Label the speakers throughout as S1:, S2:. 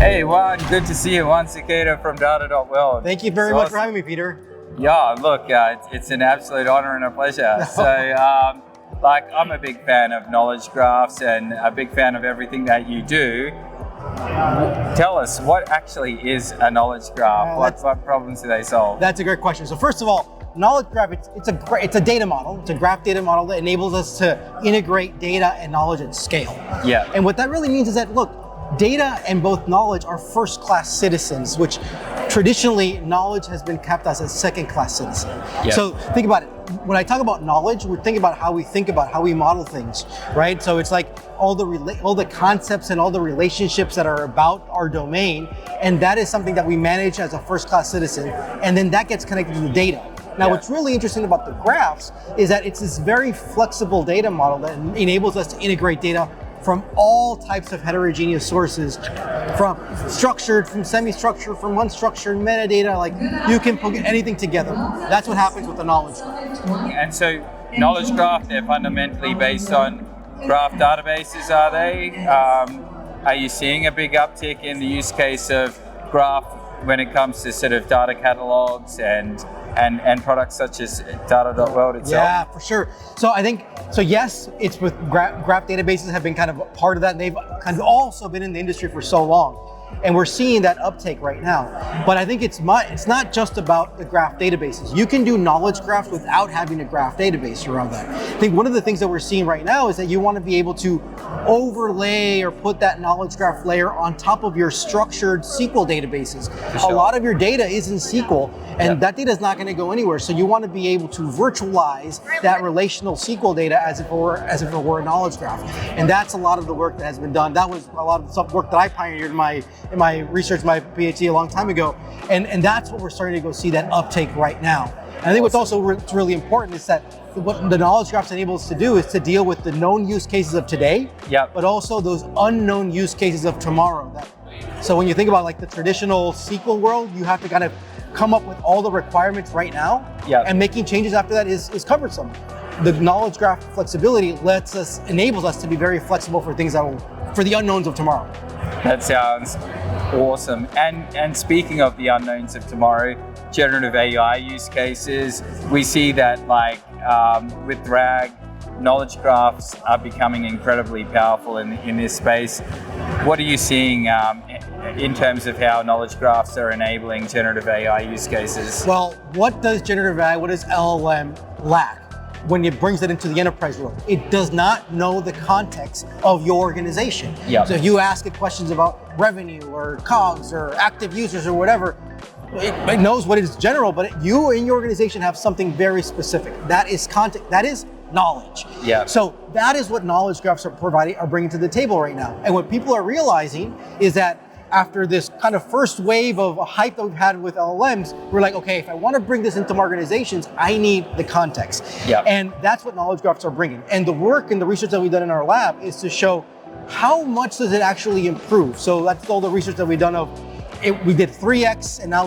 S1: Hey Juan, good to see you. Juan Sequeda from data.world.
S2: Thank you very much for having me, Peter.
S1: Yeah, look, it's an absolute honor and a pleasure. So, I'm a big fan of knowledge graphs and a big fan of everything that you do. Tell us, what actually is a knowledge graph? What problems do they solve?
S2: That's a great question. So first of all, knowledge graph, it's a data model. It's a graph data model that enables us to integrate data and knowledge at scale.
S1: Yeah.
S2: And what that really means is that, look, data and both knowledge are first-class citizens, which traditionally knowledge has been kept as a second-class citizen.
S1: Yeah.
S2: So think about it. When I talk about knowledge, we're thinking about how we model things, right? So it's like all the concepts and all the relationships that are about our domain, and that is something that we manage as a first-class citizen, and then that gets connected to the data. Now, what's really interesting about the graphs is that it's this very flexible data model that enables us to integrate data from all types of heterogeneous sources, from structured, from semi-structured, from unstructured, metadata, like you can put anything together. That's what happens with the knowledge graph.
S1: And so knowledge graph, they're fundamentally based on graph databases, are they? Are you seeing a big uptick in the use case of graph when it comes to sort of data catalogs and products such as data.world itself?
S2: Yeah, for sure. So yes, it's with graph databases have been kind of a part of that, and they've kind of also been in the industry for so long. And we're seeing that uptake right now. But I think it's not just about the graph databases. You can do knowledge graphs without having a graph database around that. I think one of the things that we're seeing right now is that you want to be able to overlay or put that knowledge graph layer on top of your structured SQL databases.
S1: Sure.
S2: A lot of your data is in SQL, and that data is not going to go anywhere. So you want to be able to virtualize that relational SQL data as if it were a knowledge graph. And that's a lot of the work that has been done. That was a lot of the work that I pioneered in my research, my PhD a long time ago. And that's what we're starting to go see, that uptake right now. And I think what's also really important is that what the knowledge graphs enable us to do is to deal with the known use cases of today, but also those unknown use cases of tomorrow. So when you think about like the traditional SQL world, you have to kind of come up with all the requirements right now, and making changes after that is cumbersome. The knowledge graph flexibility enables us to be very flexible for things for the unknowns of tomorrow.
S1: That sounds awesome. And speaking of the unknowns of tomorrow, generative AI use cases, we see that with RAG, knowledge graphs are becoming incredibly powerful in this space. What are you seeing in terms of how knowledge graphs are enabling generative AI use cases?
S2: Well, what does generative AI, what does LLM lack when it brings it into the enterprise world? It does not know the context of your organization. So if you ask it questions about revenue or COGS or active users or whatever, it knows what is general, but you in your organization have something very specific. That is context, that is knowledge. So that is what knowledge graphs are bringing to the table right now. And what people are realizing is that after this kind of first wave of hype that we've had with LLMs, we're like, okay, if I want to bring this into my organizations, I need the context. And that's what knowledge graphs are bringing. And the work and the research that we've done in our lab is to show how much does it actually improve. So that's all the research that we've done we did 3x, and now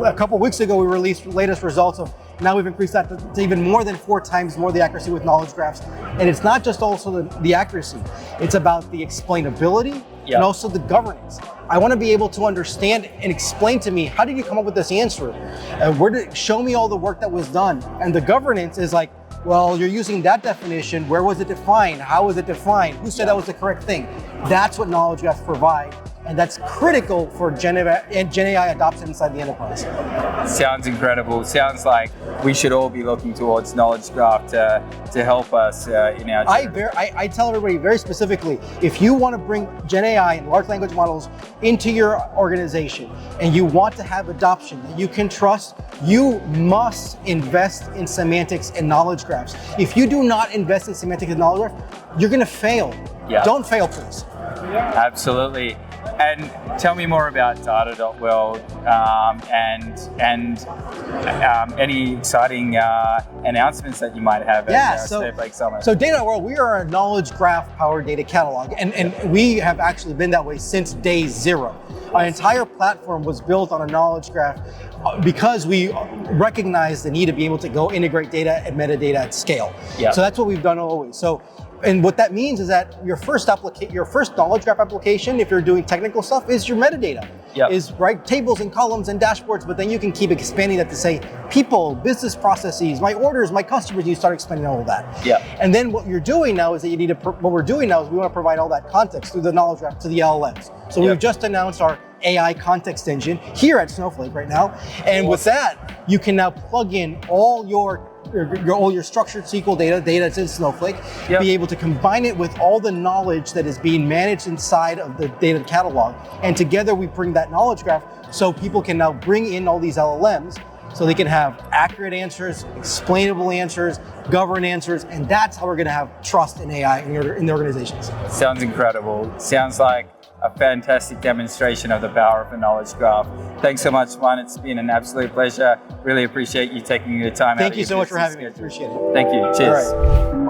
S2: a couple of weeks ago we released the latest results of, now we've increased that to even more than 4 times more the accuracy with knowledge graphs. And it's not just also the accuracy, it's about the explainability and also the governance. I want to be able to understand and explain to me, how did you come up with this answer? Show me all the work that was done. And the governance is like, well, you're using that definition. Where was it defined? How was it defined? Who said that was the correct thing? That's what knowledge graphs provide. And that's critical for Gen AI adoption inside the enterprise.
S1: Sounds incredible. Sounds like we should all be looking towards knowledge graph to help us in our journey.
S2: I tell everybody very specifically, if you want to bring Gen AI and large language models into your organization and you want to have adoption that you can trust, you must invest in semantics and knowledge graphs. If you do not invest in semantics and knowledge graphs, you're going to fail. Don't fail, please.
S1: Absolutely. And tell me more about data.world and any exciting announcements that you might have at Snowflake Summit.
S2: So data.world, we are a knowledge graph powered data catalog, and we have actually been that way since day 0. Our entire platform was built on a knowledge graph because we recognize the need to be able to go integrate data and metadata at scale. So that's what we've done always. So And what that means is that your first knowledge graph application, if you're doing technical stuff, is your metadata. Is right tables and columns and dashboards, but then you can keep expanding that to say people, business processes, my orders, my customers. You start expanding all of that. And then what you're doing now is that what we're doing now is we want to provide all that context through the knowledge graph to the LLMs. So we've just announced our AI context engine here at Snowflake right now, and with that, you can now plug in all your structured SQL data that's in Snowflake, be able to combine it with all the knowledge that is being managed inside of the data catalog. And together we bring that knowledge graph so people can now bring in all these LLMs so they can have accurate answers, explainable answers, governed answers, and that's how we're going to have trust in AI in the organizations.
S1: Sounds incredible. Sounds like a fantastic demonstration of the power of the knowledge graph. Thanks so much, Juan. It's been an absolute pleasure. Really appreciate you taking the time out.
S2: Thank you so much for having me. Appreciate it.
S1: Thank you. Cheers.
S2: All right.